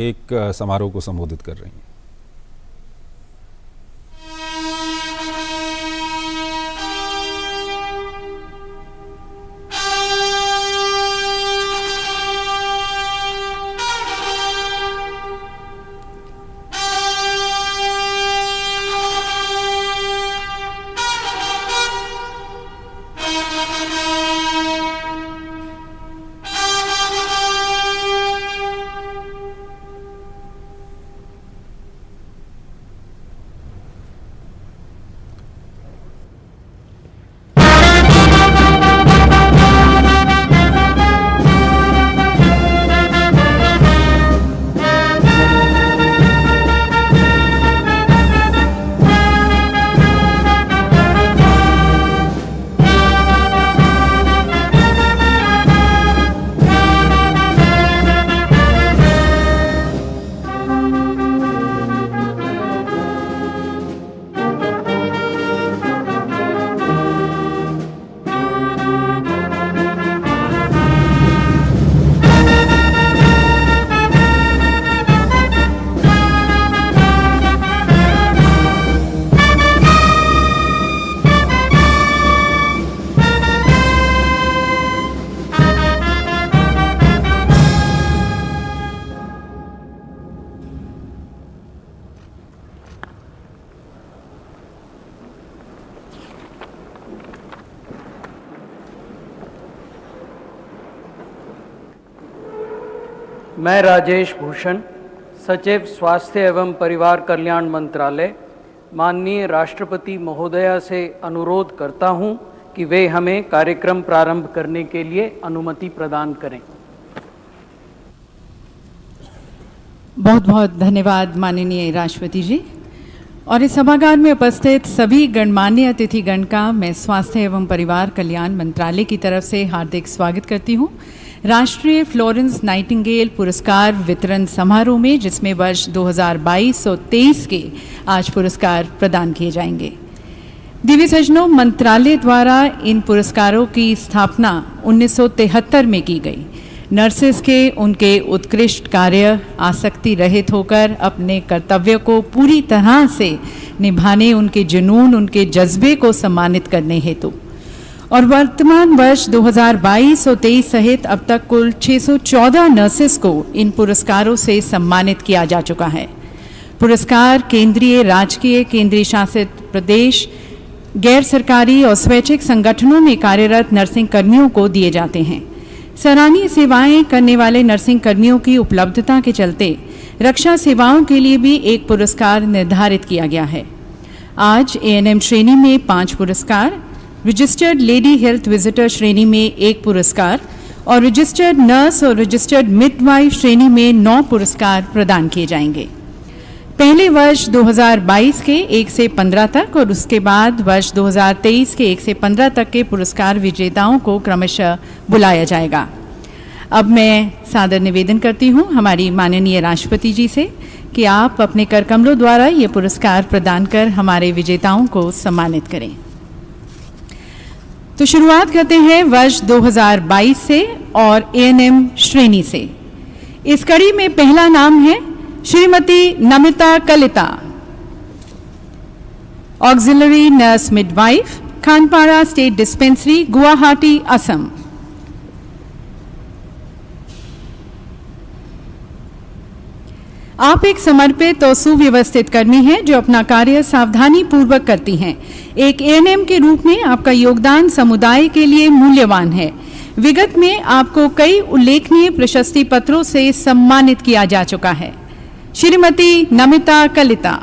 एक समारोह को संबोधित कर रही हैं। मैं राजेश भूषण, सचिव स्वास्थ्य एवं परिवार कल्याण मंत्रालय, माननीय राष्ट्रपति महोदया से अनुरोध करता हूं कि वे हमें कार्यक्रम प्रारंभ करने के लिए अनुमति प्रदान करें। बहुत बहुत धन्यवाद माननीय राष्ट्रपति जी। और इस सभागार में उपस्थित सभी गणमान्य अतिथिगण का मैं स्वास्थ्य एवं परिवार कल्याण मंत्रालय की तरफ से हार्दिक स्वागत करती हूँ राष्ट्रीय फ्लोरेंस नाइटिंगेल पुरस्कार वितरण समारोह में, जिसमें वर्ष 2022 और 23 के आज पुरस्कार प्रदान किए जाएंगे। दिव्य सज्जनों, मंत्रालय द्वारा इन पुरस्कारों की स्थापना 1973 में की गई। नर्सेस के उनके उत्कृष्ट कार्य, आसक्ति रहित होकर अपने कर्तव्य को पूरी तरह से निभाने, उनके जुनून, उनके जज्बे को सम्मानित करने हेतु और वर्तमान वर्ष 2022 और 23 सहित अब तक कुल 614 नर्सेस को इन पुरस्कारों से सम्मानित किया जा चुका है। पुरस्कार केंद्रीय, राजकीय, केंद्रीय शासित प्रदेश, गैर सरकारी और स्वैच्छिक संगठनों में कार्यरत नर्सिंग कर्मियों को दिए जाते हैं। सराहनीय सेवाएं करने वाले नर्सिंग कर्मियों की उपलब्धता के चलते रक्षा सेवाओं के लिए भी एक पुरस्कार निर्धारित किया गया है। आज ANM श्रेणी में 5 पुरस्कार, रजिस्टर्ड लेडी हेल्थ विजिटर श्रेणी में 1 पुरस्कार और रजिस्टर्ड नर्स और रजिस्टर्ड मिडवाइफ श्रेणी में 9 पुरस्कार प्रदान किए जाएंगे। पहले वर्ष 2022 के 1 से 15 तक और उसके बाद वर्ष 2023 के 1 से 15 तक के पुरस्कार विजेताओं को क्रमशः बुलाया जाएगा। अब मैं सादर निवेदन करती हूँ हमारी माननीय राष्ट्रपति जी से कि आप अपने कर कमलों द्वारा ये पुरस्कार प्रदान कर हमारे विजेताओं को सम्मानित करें। तो शुरुआत करते हैं वर्ष 2022 से और ANM श्रेणी से। इस कड़ी में पहला नाम है Shrimati Namita Kalita, auxiliary nurse midwife, Khanapara state dispensary, Guwahati, Assam. आप एक समर्पित और सुव्यवस्थित कर्मी हैं जो अपना कार्य सावधानी पूर्वक करती हैं। एक ANM के रूप में आपका योगदान समुदाय के लिए मूल्यवान है। विगत में आपको कई उल्लेखनीय प्रशस्ति पत्रों से सम्मानित किया जा चुका है। श्रीमती नमिता कलिता।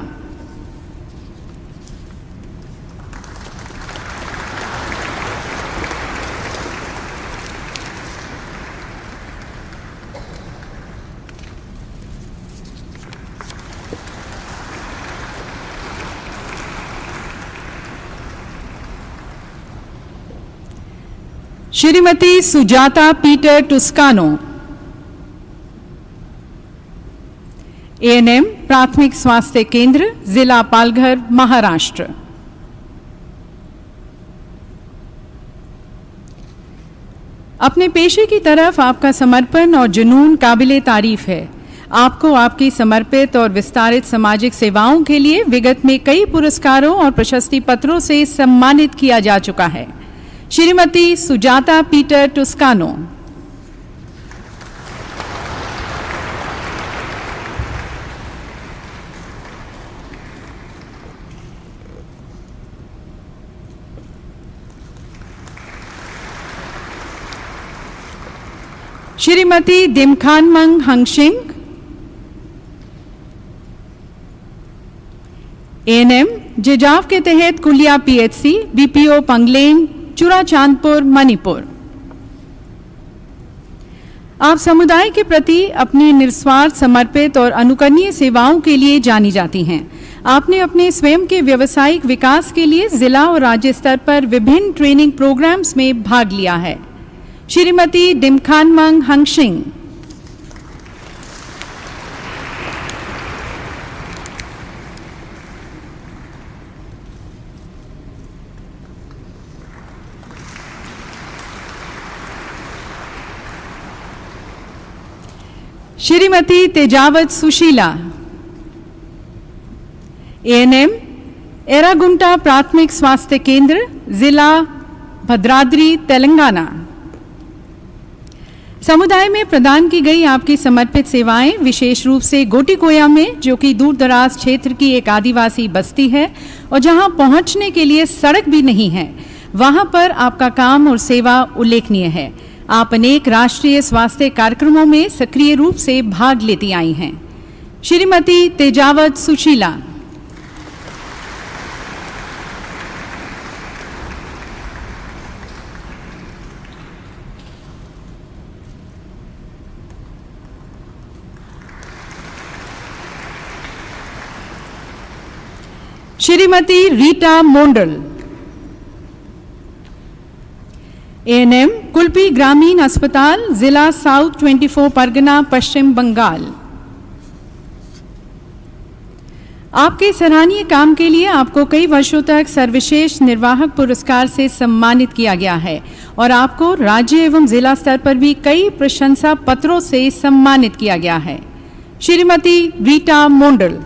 श्रीमती सुजाता पीटर टुस्कानो, ANM प्राथमिक स्वास्थ्य केंद्र, जिला पालघर, महाराष्ट्र। अपने पेशे की तरफ आपका समर्पण और जुनून काबिले तारीफ है। आपको आपकी समर्पित और विस्तारित सामाजिक सेवाओं के लिए विगत में कई पुरस्कारों और प्रशस्ति पत्रों से सम्मानित किया जा चुका है। श्रीमती सुजाता पीटर टुस्कानो। श्रीमती दिमखानमंग हंगशिंग, एएनएम, जिजाव के तहत कुलिया पीएचसी, बीपीओ पंगलेन, चुराचांदपुर, मणिपुर। आप समुदाय के प्रति अपनी निस्वार्थ, समर्पित और अनुकरणीय सेवाओं के लिए जानी जाती हैं। आपने अपने स्वयं के व्यावसायिक विकास के लिए जिला और राज्य स्तर पर विभिन्न ट्रेनिंग प्रोग्राम्स में भाग लिया है। श्रीमती दिमखानमंग हंगशिंग। श्रीमती तेजावत सुशीला, एएनएम, एरागुंटा प्राथमिक स्वास्थ्य केंद्र, जिला भद्राद्री, तेलंगाना। समुदाय में प्रदान की गई आपकी समर्पित सेवाएं विशेष रूप से गोटिकोया में, जो कि दूर दराज क्षेत्र की एक आदिवासी बस्ती है और जहां पहुंचने के लिए सड़क भी नहीं है, वहां पर आपका काम और सेवा उल्लेखनीय है। आप अनेक राष्ट्रीय स्वास्थ्य कार्यक्रमों में सक्रिय रूप से भाग लेती आई हैं। श्रीमती तेजावत सुशीला। श्रीमती रीटा मोंडल, एएनएम, कुल्पी ग्रामीण अस्पताल, जिला साउथ 24 परगना, पश्चिम बंगाल। आपके सराहनीय काम के लिए आपको कई वर्षों तक सर्वश्रेष्ठ निर्वाहक पुरस्कार से सम्मानित किया गया है और आपको राज्य एवं जिला स्तर पर भी कई प्रशंसा पत्रों से सम्मानित किया गया है। श्रीमती रीटा मोंडल।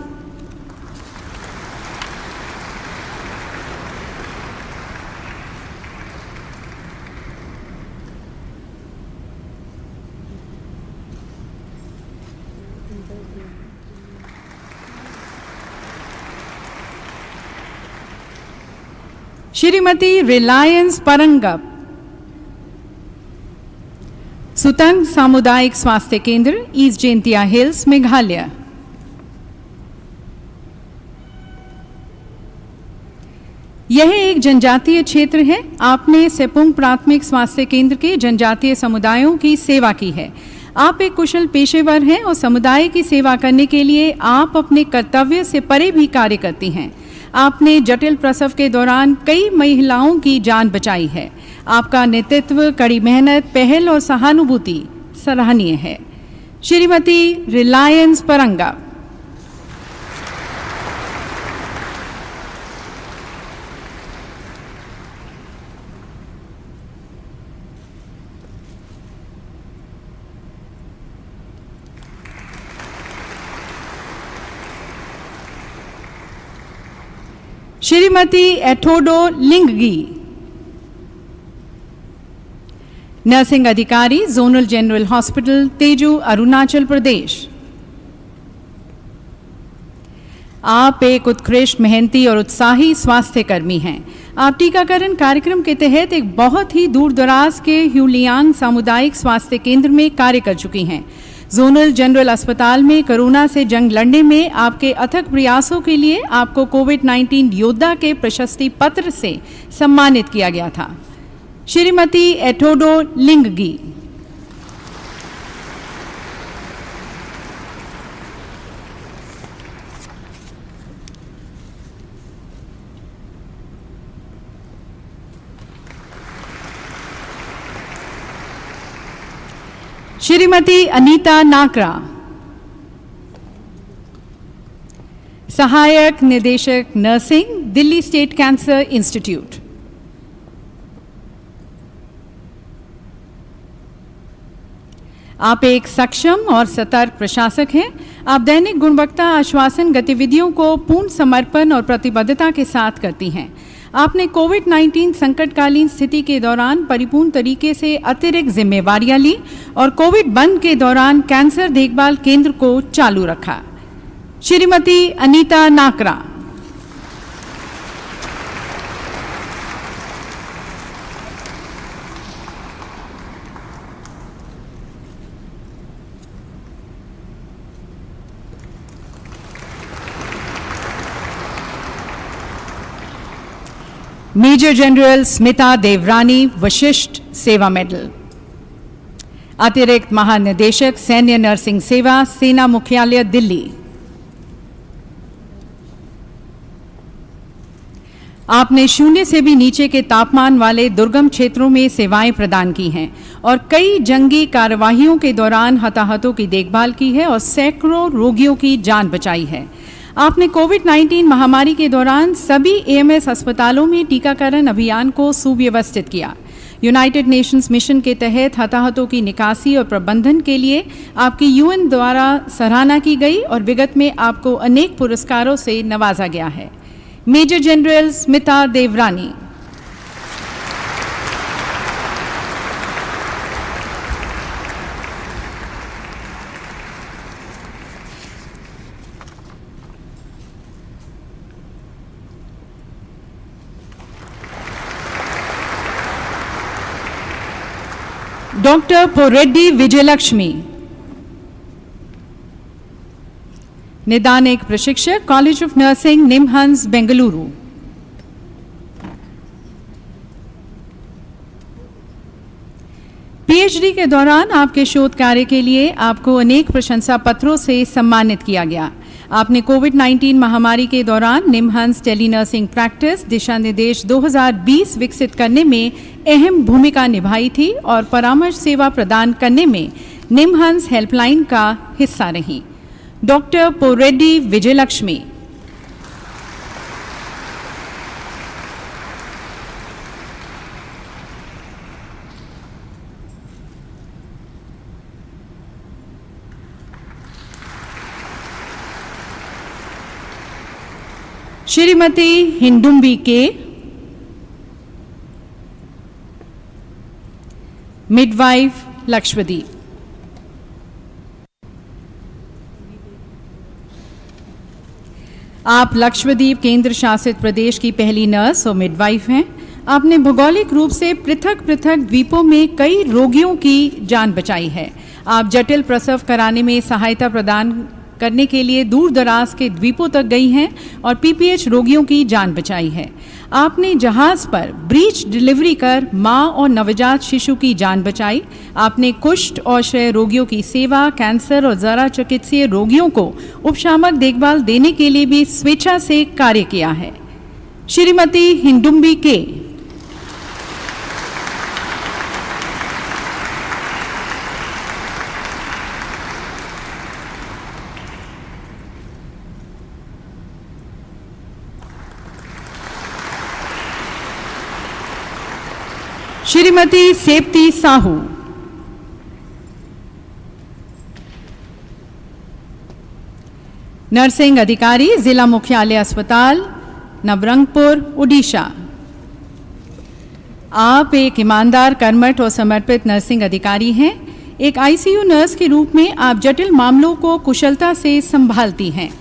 श्रीमती रिलायंस परंगप, सुतंग सामुदायिक स्वास्थ्य केंद्र, ईस्ट जैंतिया हिल्स, मेघालय। यह एक जनजातीय क्षेत्र है। आपने सेपुंग प्राथमिक स्वास्थ्य केंद्र के जनजातीय समुदायों की सेवा की है। आप एक कुशल पेशेवर हैं और समुदाय की सेवा करने के लिए आप अपने कर्तव्य से परे भी कार्य करती हैं। आपने जटिल प्रसव के दौरान कई महिलाओं की जान बचाई है। आपका नेतृत्व, कड़ी मेहनत, पहल और सहानुभूति सराहनीय है। श्रीमती रिलायंस परंगा। श्रीमती एठोडो लिंगगी, नर्सिंग अधिकारी, zonal general hospital, Tezu, Arunachal Pradesh. आप एक उत्कृष्ट, मेहनती और उत्साही स्वास्थ्य कर्मी हैं। आप टीकाकरण कार्यक्रम के तहत एक बहुत ही दूर दराज के ह्यूलियांग सामुदायिक स्वास्थ्य केंद्र में कार्य कर चुकी हैं। जोनल जनरल अस्पताल में कोरोना से जंग लड़ने में आपके अथक प्रयासों के लिए आपको कोविड-19 योद्धा के प्रशस्ति पत्र से सम्मानित किया गया था। श्रीमती एठोडो लिंगगी। श्रीमती अनीता नाकरा, सहायक निदेशक nursing, Delhi state cancer institute. आप एक सक्षम और सतर्क प्रशासक हैं। आप दैनिक गुणवत्ता आश्वासन गतिविधियों को पूर्ण समर्पण और प्रतिबद्धता के साथ करती हैं। आपने कोविड-19 संकटकालीन स्थिति के दौरान परिपूर्ण तरीके से अतिरिक्त जिम्मेवारियां ली और कोविड बंद के दौरान कैंसर देखभाल केंद्र को चालू रखा। श्रीमती अनीता नाकरा। मेजर जनरल स्मिता देवरानी वशिष्ठ सेवा मेडल। अतिरिक्त महानिदेशक सैन्य नर्सिंग सेवा, सेना मुख्यालय दिल्ली। आपने शून्य से भी नीचे के तापमान वाले दुर्गम क्षेत्रों में सेवाएं प्रदान की हैं और कई जंगी कार्यवाहियों के दौरान हताहतों की देखभाल की है और सैकड़ों रोगियों की जान बचाई है। आपने कोविड-19 महामारी के दौरान सभी एएमएस अस्पतालों में टीकाकरण अभियान को सुव्यवस्थित किया। यूनाइटेड नेशंस मिशन के तहत हताहतों की निकासी और प्रबंधन के लिए आपकी यूएन द्वारा सराहना की गई और विगत में आपको अनेक पुरस्कारों से नवाजा गया है। मेजर जनरल स्मिता देवरानी। डॉक्टर पोरेड्डी विजयलक्ष्मी, निदानिक प्रशिक्षक, college of nursing, NIMHANS, Bengaluru. PhD के दौरान आपके शोध कार्य के लिए आपको अनेक प्रशंसा पत्रों से सम्मानित किया गया। आपने कोविड-19 महामारी के दौरान निमहंस टेलीनर्सिंग प्रैक्टिस दिशा निर्देश 2020 विकसित करने में अहम भूमिका निभाई थी और परामर्श सेवा प्रदान करने में निमहंस हेल्पलाइन का हिस्सा रही। डॉक्टर पोरेड्डी विजयलक्ष्मी। श्रीमती हिंडुम्बी के, मिडवाइफ, लक्षद्वीप। आप लक्षद्वीप केंद्र शासित प्रदेश की पहली नर्स और मिडवाइफ हैं। आपने भौगोलिक रूप से पृथक पृथक द्वीपों में कई रोगियों की जान बचाई है। आप जटिल प्रसव कराने में सहायता प्रदान करने के लिए दूर दराज के द्वीपों तक गई हैं और पीपीएच रोगियों की जान बचाई है। आपने जहाज पर ब्रीच डिलीवरी कर मां और नवजात शिशु की जान बचाई। आपने कुष्ठ और क्षय रोगियों की सेवा, कैंसर और जरा चिकित्सीय रोगियों को उपशामक देखभाल देने के लिए भी स्वेच्छा से कार्य किया है। श्रीमती हिंडुम्बी के। श्रीमती सेप्ती साहू। नर्सिंग अधिकारी, जिला मुख्यालय अस्पताल, नवरंगपुर, उड़ीसा। आप एक ईमानदार, कर्मठ और समर्पित नर्सिंग अधिकारी हैं। एक आईसीयू नर्स के रूप में आप जटिल मामलों को कुशलता से संभालती हैं।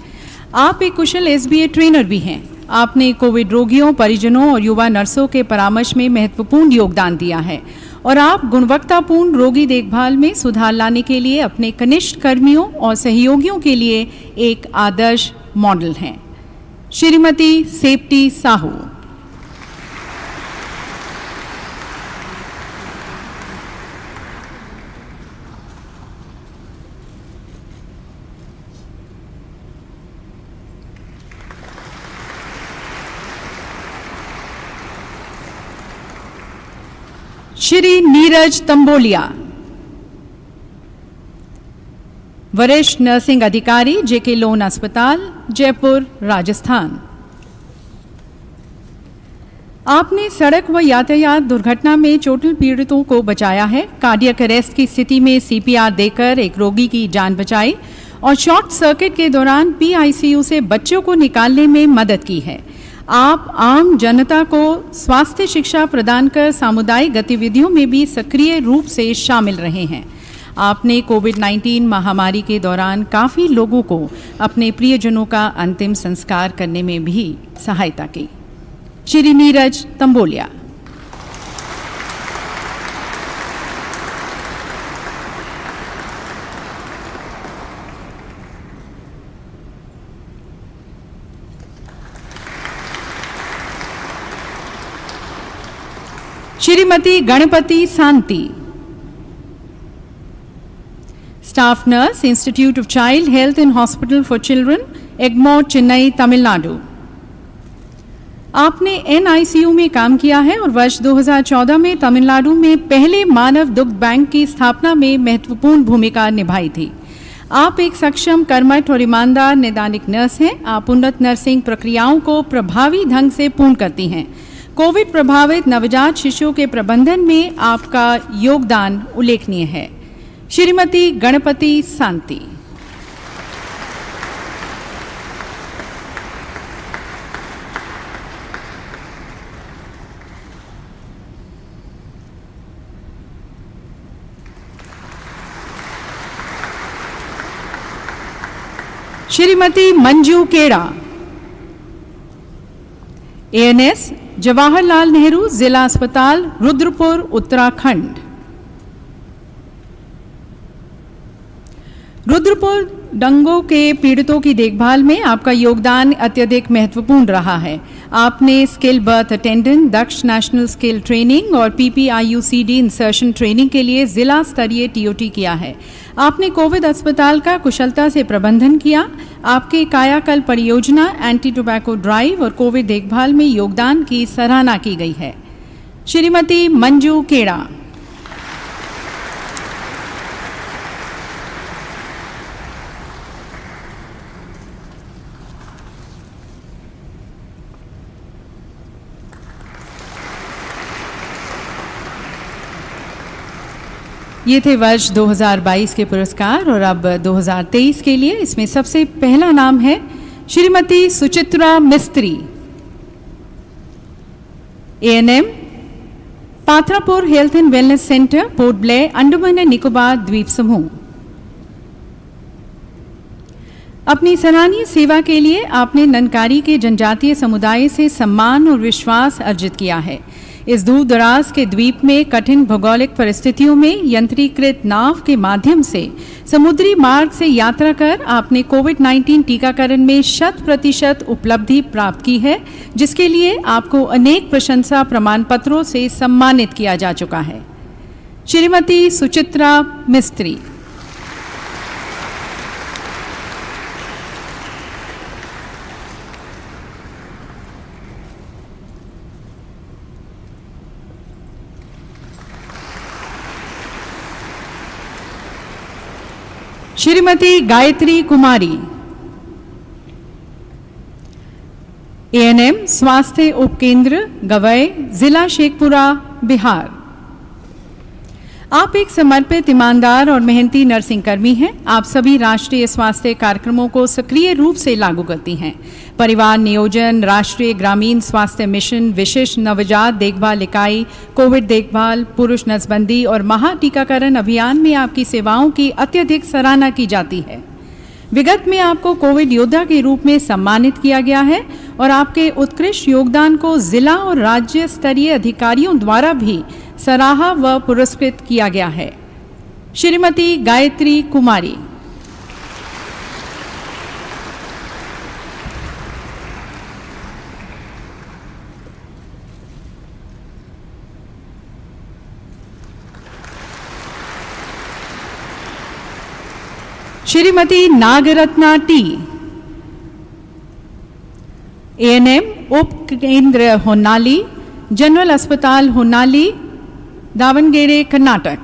आप एक कुशल एसबीए ट्रेनर भी हैं। आपने कोविड रोगियों, परिजनों और युवा नर्सों के परामर्श में महत्वपूर्ण योगदान दिया है और आप गुणवत्तापूर्ण रोगी देखभाल में सुधार लाने के लिए अपने कनिष्ठ कर्मियों और सहयोगियों के लिए एक आदर्श मॉडल हैं। श्रीमती सेप्ती साहू। श्री नीरज तंबोलिया, वरिष्ठ नर्सिंग अधिकारी, जेके लोन अस्पताल, जयपुर, राजस्थान। आपने सड़क व यातायात दुर्घटना में चोटिल पीड़ितों को बचाया है। कार्डियक अरेस्ट की स्थिति में सीपीआर देकर एक रोगी की जान बचाई और शॉर्ट सर्किट के दौरान पीआईसीयू से बच्चों को निकालने में मदद की है। आप आम जनता को स्वास्थ्य शिक्षा प्रदान कर सामुदायिक गतिविधियों में भी सक्रिय रूप से शामिल रहे हैं। आपने कोविड-19 महामारी के दौरान काफ़ी लोगों को अपने प्रियजनों का अंतिम संस्कार करने में भी सहायता की। Shri Neeraj Tamboliya. Shrimati Ganapathi Shanti, staff nurse, institute of child health and hospital for children, Egmore, Chennai, Tamil Nadu. आपने एनआईसीयू में काम किया है और वर्ष 2014 में तमिलनाडु में पहले मानव दुग्ध बैंक की स्थापना में महत्वपूर्ण भूमिका निभाई थी। आप एक सक्षम, कर्मठ और ईमानदार नैदानिक नर्स हैं। आप उन्नत नर्सिंग प्रक्रियाओं को प्रभावी ढंग से पूर्ण करती हैं। कोविड प्रभावित नवजात शिशुओं के प्रबंधन में आपका योगदान उल्लेखनीय है। श्रीमती गणपति शांति। श्रीमती मंजू केड़ा, एएनएस, जवाहरलाल नेहरू जिला अस्पताल, रुद्रपुर, उत्तराखंड। रुद्रपुर डेंगू के पीड़ितों की देखभाल में आपका योगदान अत्यधिक महत्वपूर्ण रहा है। आपने स्किल बर्थ अटेंडेंट, दक्ष नेशनल स्किल ट्रेनिंग और पीपीआईयूसीडी इंसर्शन ट्रेनिंग के लिए जिला स्तरीय टीओटी किया है। आपने कोविड अस्पताल का कुशलता से प्रबंधन किया। आपके कायाकल्प परियोजना, एंटी टोबैको ड्राइव और कोविड देखभाल में योगदान की सराहना की गई है। श्रीमती मंजू केड़ा। ये थे वर्ष 2022 के पुरस्कार और अब 2023 के लिए इसमें सबसे पहला नाम है Shrimati Suchitra Mistry, ANM, Patrapur health and wellness centre, Port Blair, Andaman and Nicobar द्वीप समूह। अपनी सराहनीय सेवा के लिए आपने ननकारी के जनजातीय समुदाय से सम्मान और विश्वास अर्जित किया है। इस दूर दराज के द्वीप में कठिन भौगोलिक परिस्थितियों में यंत्रीकृत नाव के माध्यम से समुद्री मार्ग से यात्रा कर आपने कोविड-19 टीकाकरण में 100% उपलब्धि प्राप्त की है, जिसके लिए आपको अनेक प्रशंसा प्रमाण पत्रों से सम्मानित किया जा चुका है। श्रीमती सुचित्रा मिस्त्री। श्रीमती गायत्री कुमारी, एएनएम, स्वास्थ्य उपकेंद्र, गवई, जिला शेखपुरा, बिहार। आप एक समर्पित, ईमानदार और मेहनती नर्सिंग कर्मी हैं। आप सभी राष्ट्रीय स्वास्थ्य कार्यक्रमों को सक्रिय रूप से लागू करती हैं। परिवार नियोजन, राष्ट्रीय ग्रामीण स्वास्थ्य मिशन, विशिष्ट नवजात देखभाल इकाई, कोविड देखभाल, पुरुष नसबंदी और महा टीकाकरण अभियान में आपकी सेवाओं की अत्यधिक सराहना की जाती है। विगत में आपको कोविड योद्धा के रूप में सम्मानित किया गया है और आपके उत्कृष्ट योगदान को जिला और राज्य स्तरीय अधिकारियों द्वारा भी सराहा व पुरस्कृत किया गया है। श्रीमती गायत्री कुमारी। श्रीमती नागरत्ना टी, एएनएम, उप केंद्र होन्नाली, जनरल अस्पताल होन्नाली, दावणगेरे, कर्नाटक।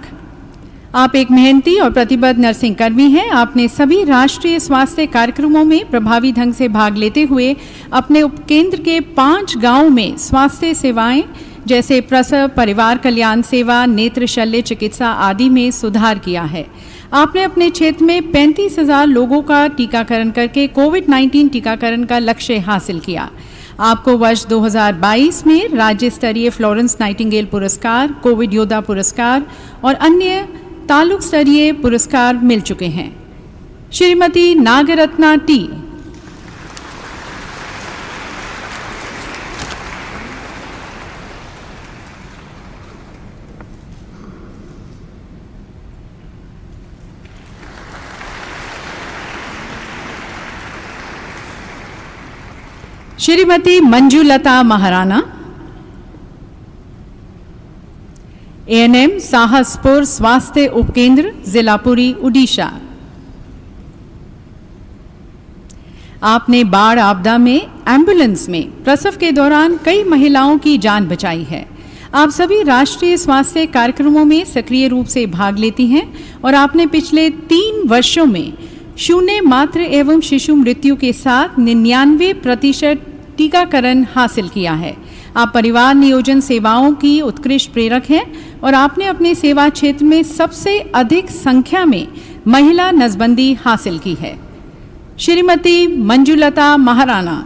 आप एक मेहनती और प्रतिबद्ध नर्सिंग कर्मी हैं। आपने सभी राष्ट्रीय स्वास्थ्य कार्यक्रमों में प्रभावी ढंग से भाग लेते हुए अपने उपकेंद्र के 5 गांवों में स्वास्थ्य सेवाएं जैसे प्रसव, परिवार कल्याण सेवा, नेत्र शल्य चिकित्सा आदि में सुधार किया है। आपने अपने क्षेत्र में 35,000 लोगों का टीकाकरण करके कोविड-19 टीकाकरण का लक्ष्य हासिल किया। आपको वर्ष 2022 में राज्य स्तरीय फ्लोरेंस नाइटिंगेल पुरस्कार, कोविड योद्धा पुरस्कार और अन्य तालुक स्तरीय पुरस्कार मिल चुके हैं। श्रीमती नागरत्ना टी, श्रीमती मंजुलता महाराणा, एएनएम साहसपुर स्वास्थ्य उपकेंद्र, जिला पुरी, उड़ीसा। आपने बाढ़ आपदा में एम्बुलेंस में प्रसव के दौरान कई महिलाओं की जान बचाई है। आप सभी राष्ट्रीय स्वास्थ्य कार्यक्रमों में सक्रिय रूप से भाग लेती हैं और आपने पिछले 3 वर्षों में शून्य मातृ एवं शिशु मृत्यु के साथ 99% टीकाकरण हासिल किया है। आप परिवार नियोजन सेवाओं की उत्कृष्ट प्रेरक हैं और आपने अपने सेवा क्षेत्र में सबसे अधिक संख्या में महिला नसबंदी हासिल की है। श्रीमती मंजुलता महाराणा,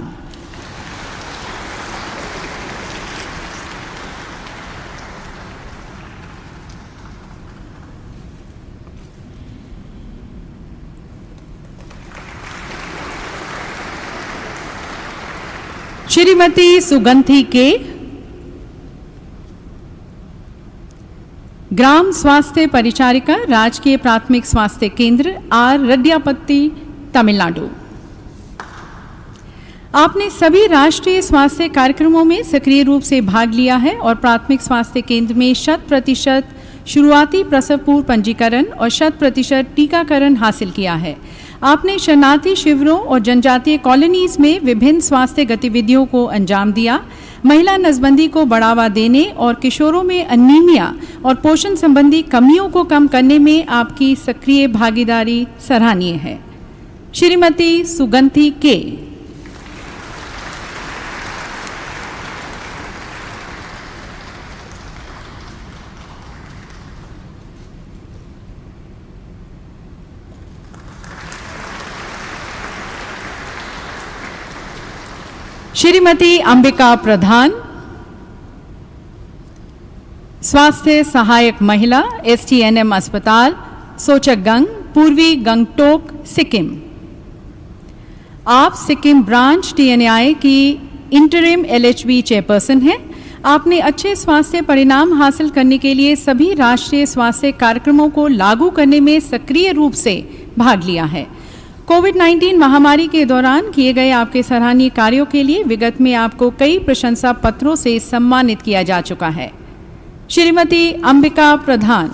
श्रीमती सुगंधी के, ग्राम स्वास्थ्य परिचारिका, राजकीय प्राथमिक स्वास्थ्य केंद्र, आर रड्डियापत्ती, तमिलनाडु। आपने सभी राष्ट्रीय स्वास्थ्य कार्यक्रमों में सक्रिय रूप से भाग लिया है और प्राथमिक स्वास्थ्य केंद्र में 100% शुरुआती प्रसव पूर्व पंजीकरण और 100% टीकाकरण हासिल किया है। आपने शरणार्थी शिविरों और जनजातीय कॉलोनीज में विभिन्न स्वास्थ्य गतिविधियों को अंजाम दिया, महिला नसबंदी को बढ़ावा देने और किशोरों में अनीमिया और पोषण संबंधी कमियों को कम करने में आपकी सक्रिय भागीदारी सराहनीय है। श्रीमती सुगंधी के, श्रीमती अंबिका प्रधान, स्वास्थ्य सहायक महिला, एसटीएनएम अस्पताल, सोचकगंग, पूर्वी गंगटोक, सिक्किम। आप सिक्किम ब्रांच टीएनआई की इंटरिम एलएचबी चेयरपर्सन हैं। आपने अच्छे स्वास्थ्य परिणाम हासिल करने के लिए सभी राष्ट्रीय स्वास्थ्य कार्यक्रमों को लागू करने में सक्रिय रूप से भाग लिया है। कोविड-19 महामारी के दौरान किए गए आपके सराहनीय कार्यों के लिए विगत में आपको कई प्रशंसा पत्रों से सम्मानित किया जा चुका है। श्रीमती अंबिका प्रधान,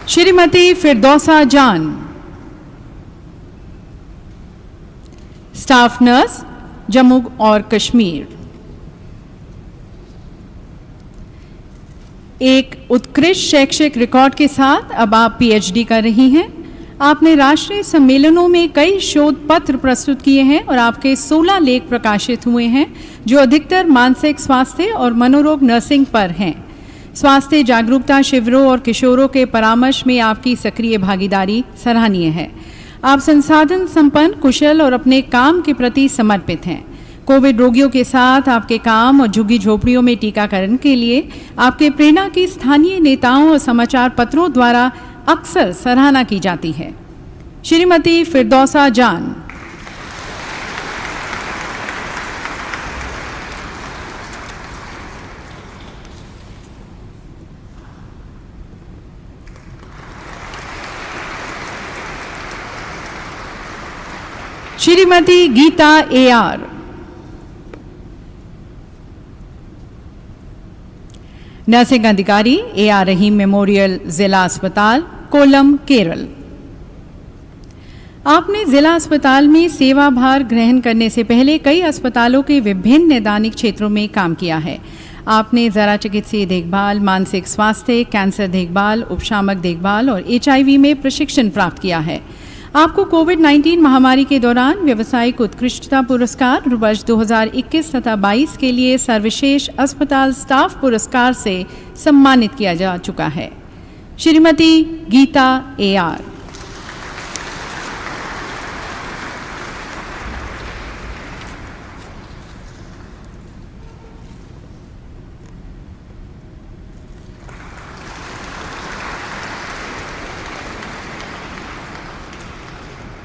श्रीमती फिरदौसा जान, स्टाफ नर्स, जम्मू और कश्मीर। एक उत्कृष्ट शैक्षिक रिकॉर्ड के साथ अब आप पीएचडी कर रही हैं। आपने राष्ट्रीय सम्मेलनों में कई शोध पत्र प्रस्तुत किए हैं और आपके 16 लेख प्रकाशित हुए हैं जो अधिकतर मानसिक स्वास्थ्य और मनोरोग नर्सिंग पर हैं। स्वास्थ्य जागरूकता शिविरों और किशोरों के परामर्श में आपकी सक्रिय भागीदारी सराहनीय है। आप संसाधन संपन्न, कुशल और अपने काम के प्रति समर्पित हैं। कोविड रोगियों के साथ आपके काम और झुग्गी झोपड़ियों में टीकाकरण के लिए आपके प्रेरणा की स्थानीय नेताओं और समाचार पत्रों द्वारा अक्सर सराहना की जाती है। श्रीमती फिरदौसा जान, श्रीमती गीता एआर, नर्सिंग अधिकारी, एआर रहीम मेमोरियल जिला अस्पताल, कोल्लम, केरल। आपने जिला अस्पताल में सेवा भार ग्रहण करने से पहले कई अस्पतालों के विभिन्न नैदानिक क्षेत्रों में काम किया है। आपने जरा चिकित्सीय देखभाल, मानसिक स्वास्थ्य, कैंसर देखभाल, उपशामक देखभाल और HIV में प्रशिक्षण प्राप्त किया है। आपको कोविड-19 महामारी के दौरान व्यावसायिक उत्कृष्टता पुरस्कार वर्ष 2021 तथा 22 के लिए सर्वश्रेष्ठ अस्पताल स्टाफ पुरस्कार से सम्मानित किया जा चुका है। श्रीमती गीता AR।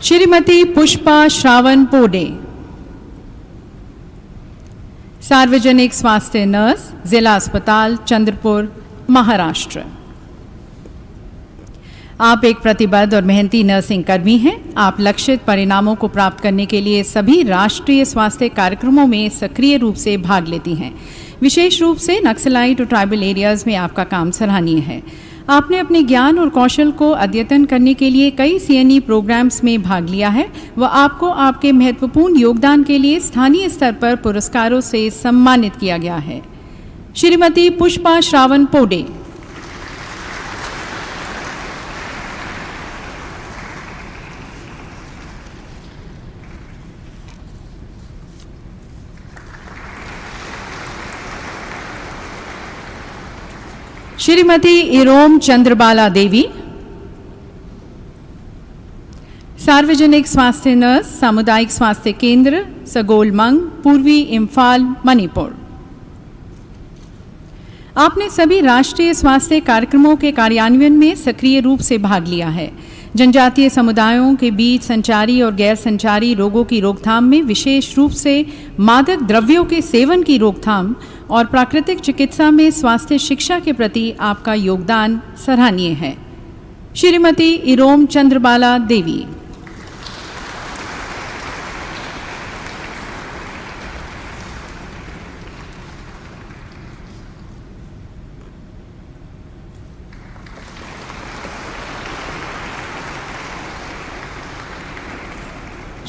श्रीमती पुष्पा श्रावण पोडे, सार्वजनिक स्वास्थ्य नर्स, जिला अस्पताल चंद्रपुर, महाराष्ट्र। आप एक प्रतिबद्ध और मेहनती नर्सिंग कर्मी हैं। आप लक्षित परिणामों को प्राप्त करने के लिए सभी राष्ट्रीय स्वास्थ्य कार्यक्रमों में सक्रिय रूप से भाग लेती हैं। विशेष रूप से नक्सलाइट और ट्राइबल एरियाज में आपका काम सराहनीय है। आपने अपने ज्ञान और कौशल को अद्यतन करने के लिए कई CNE प्रोग्राम्स में भाग लिया है। वह आपको आपके महत्वपूर्ण योगदान के लिए स्थानीय स्तर पर पुरस्कारों से सम्मानित किया गया है। श्रीमती पुष्पा श्रावण पोडे। श्रीमती इरोम चंद्रबाला देवी, सार्वजनिक स्वास्थ्य नर्स, सामुदायिक स्वास्थ्य केंद्र, सगोलमंग, पूर्वी इम्फाल, मणिपुर। आपने सभी राष्ट्रीय स्वास्थ्य कार्यक्रमों के कार्यान्वयन में सक्रिय रूप से भाग लिया है। जनजातीय समुदायों के बीच संचारी और गैर संचारी रोगों की रोकथाम में विशेष रूप से मादक द्रव्यों के सेवन की रोकथाम और प्राकृतिक चिकित्सा में स्वास्थ्य शिक्षा के प्रति आपका योगदान सराहनीय है। श्रीमती इरोम चंद्रबाला देवी।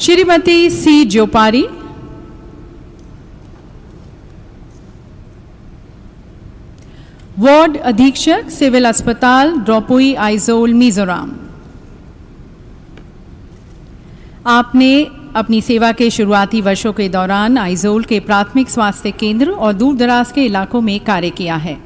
श्रीमती सी जोपारी, वार्ड अधीक्षक, सिविल अस्पताल ड्रोपुई, आइजोल, मिजोरम। आपने अपनी सेवा के शुरुआती वर्षों के दौरान आइजोल के प्राथमिक स्वास्थ्य केंद्र और दूर दराज के इलाकों में कार्य किया है।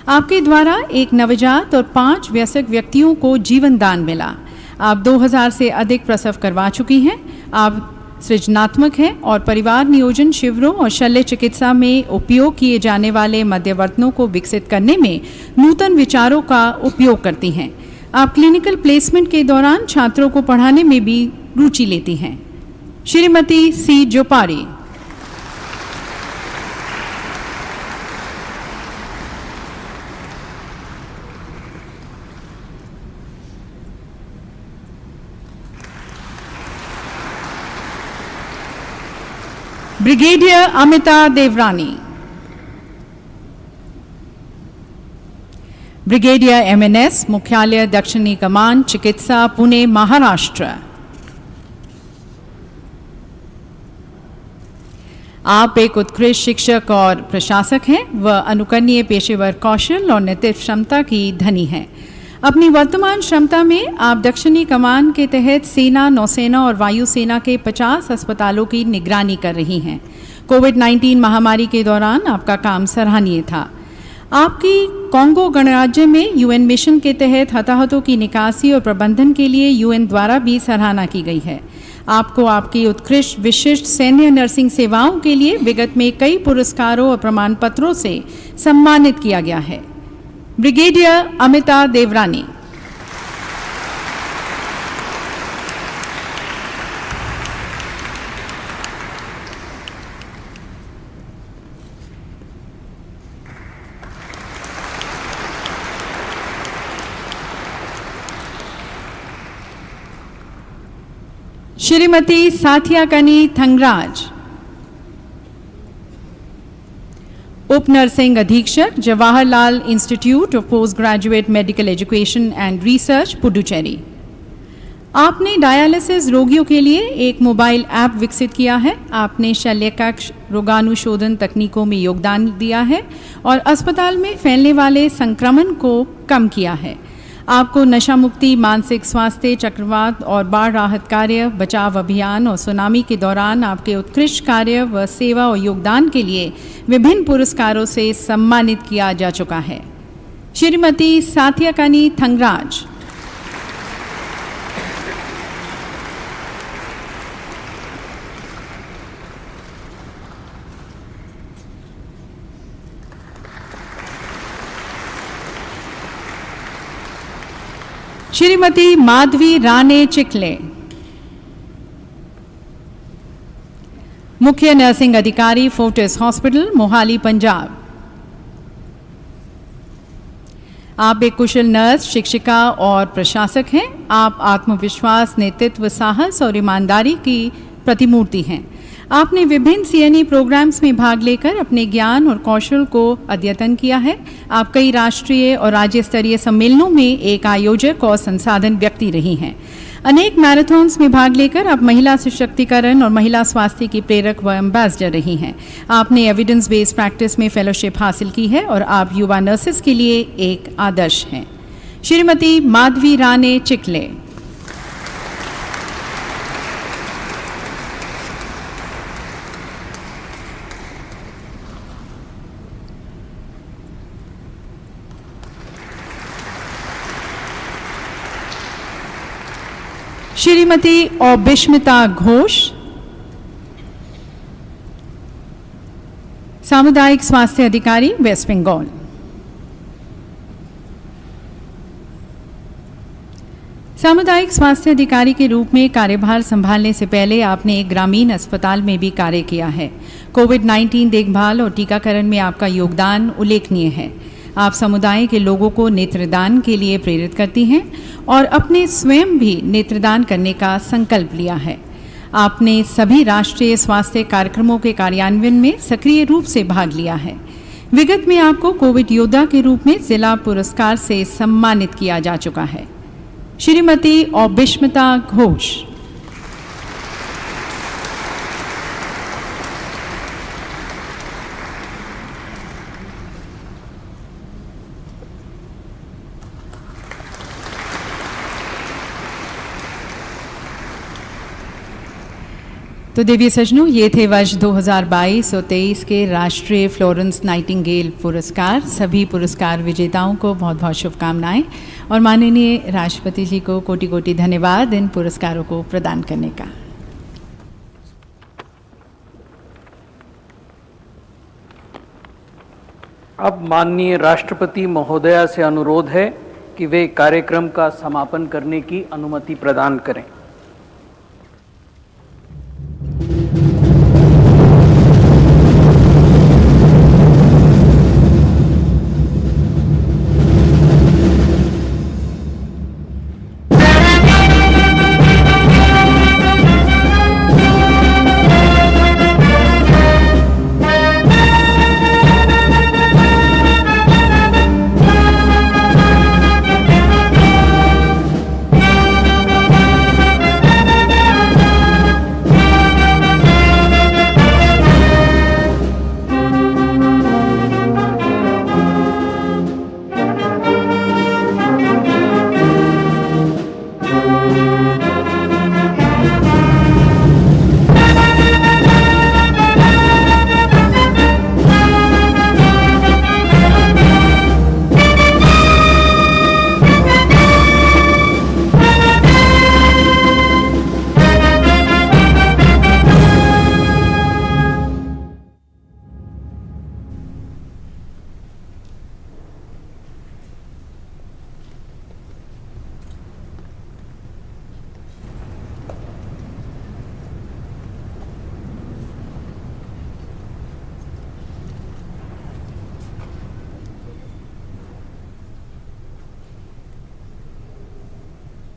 आपके द्वारा एक नवजात और 5 वयस्क व्यक्तियों को जीवन दान मिला। आप 2000 से अधिक प्रसव करवा चुकी हैं। आप सृजनात्मक हैं और परिवार नियोजन शिविरों और शल्य चिकित्सा में उपयोग किए जाने वाले मध्यवर्तनों को विकसित करने में नूतन विचारों का उपयोग करती हैं। आप क्लिनिकल प्लेसमेंट के दौरान छात्रों को पढ़ाने में भी रुचि लेती हैं। श्रीमती सी जोपारी। ब्रिगेडियर अमिता देवरानी, ब्रिगेडियर MNS, मुख्यालय दक्षिणी कमान चिकित्सा, पुणे, महाराष्ट्र। आप एक उत्कृष्ट शिक्षक और प्रशासक हैं। वह अनुकरणीय पेशेवर कौशल और नेतृत्व क्षमता की धनी हैं। अपनी वर्तमान क्षमता में आप दक्षिणी कमान के तहत सेना, नौसेना और वायुसेना के 50 अस्पतालों की निगरानी कर रही हैं। कोविड-19 महामारी के दौरान आपका काम सराहनीय था। आपकी कांगो गणराज्य में UN मिशन के तहत हताहतों की निकासी और प्रबंधन के लिए UN द्वारा भी सराहना की गई है। आपको आपकी उत्कृष्ट विशिष्ट सैन्य नर्सिंग सेवाओं के लिए विगत में कई पुरस्कारों और प्रमाण पत्रों से सम्मानित किया गया है। ब्रिगेडियर अमिता देवरानी। श्रीमती साथियाकनी थंगराज, उप नर्सिंग अधीक्षक, Jawaharlal institute of post graduate medical education and research, Puducherry. आपने डायलिसिस रोगियों के लिए एक मोबाइल ऐप विकसित किया है। आपने शल्यकक्ष रोगानुशोधन तकनीकों में योगदान दिया है और अस्पताल में फैलने वाले संक्रमण को कम किया है। आपको नशा मुक्ति, मानसिक स्वास्थ्य, चक्रवात और बाढ़ राहत कार्य, बचाव अभियान और सुनामी के दौरान आपके उत्कृष्ट कार्य व सेवा और योगदान के लिए विभिन्न पुरस्कारों से सम्मानित किया जा चुका है। श्रीमती साथियाकानी थंगराज। श्रीमती माधवी राणे चिकले, मुख्य नर्सिंग अधिकारी, फोर्टिस हॉस्पिटल, मोहाली, पंजाब। आप एक कुशल नर्स, शिक्षिका और प्रशासक हैं। आप आत्मविश्वास, नेतृत्व, साहस और ईमानदारी की प्रतिमूर्ति हैं। आपने विभिन्न CNE प्रोग्राम्स में भाग लेकर अपने ज्ञान और कौशल को अद्यतन किया है। आप कई राष्ट्रीय और राज्य स्तरीय सम्मेलनों में एक आयोजक और संसाधन व्यक्ति रही हैं। अनेक मैराथन्स में भाग लेकर आप महिला सशक्तिकरण और महिला स्वास्थ्य की प्रेरक व एम्बेसडर रही हैं। आपने एविडेंस बेस्ड प्रैक्टिस में फेलोशिप हासिल की है और आप युवा नर्सेस के लिए एक आदर्श हैं। श्रीमती माधवी राणे चिकले। श्रीमती औबिस्मिता घोष, सामुदायिक स्वास्थ्य अधिकारी, वेस्ट बंगाल। सामुदायिक स्वास्थ्य अधिकारी के रूप में कार्यभार संभालने से पहले आपने एक ग्रामीण अस्पताल में भी कार्य किया है। कोविड-19 देखभाल और टीकाकरण में आपका योगदान उल्लेखनीय है। आप समुदाय के लोगों को नेत्रदान के लिए प्रेरित करती हैं और अपने स्वयं भी नेत्रदान करने का संकल्प लिया है। आपने सभी राष्ट्रीय स्वास्थ्य कार्यक्रमों के कार्यान्वयन में सक्रिय रूप से भाग लिया है। विगत में आपको कोविड योद्धा के रूप में जिला पुरस्कार से सम्मानित किया जा चुका है। श्रीमती औबिस्मिता घोष। तो देवी सज्जनों, ये थे वर्ष 2022 और 23 के राष्ट्रीय फ्लोरेंस नाइटिंगेल पुरस्कार। सभी पुरस्कार विजेताओं को बहुत बहुत शुभकामनाएं और माननीय राष्ट्रपति जी को कोटि कोटि धन्यवाद इन पुरस्कारों को प्रदान करने का। अब माननीय राष्ट्रपति महोदया से अनुरोध है कि वे कार्यक्रम का समापन करने की अनुमति प्रदान करें।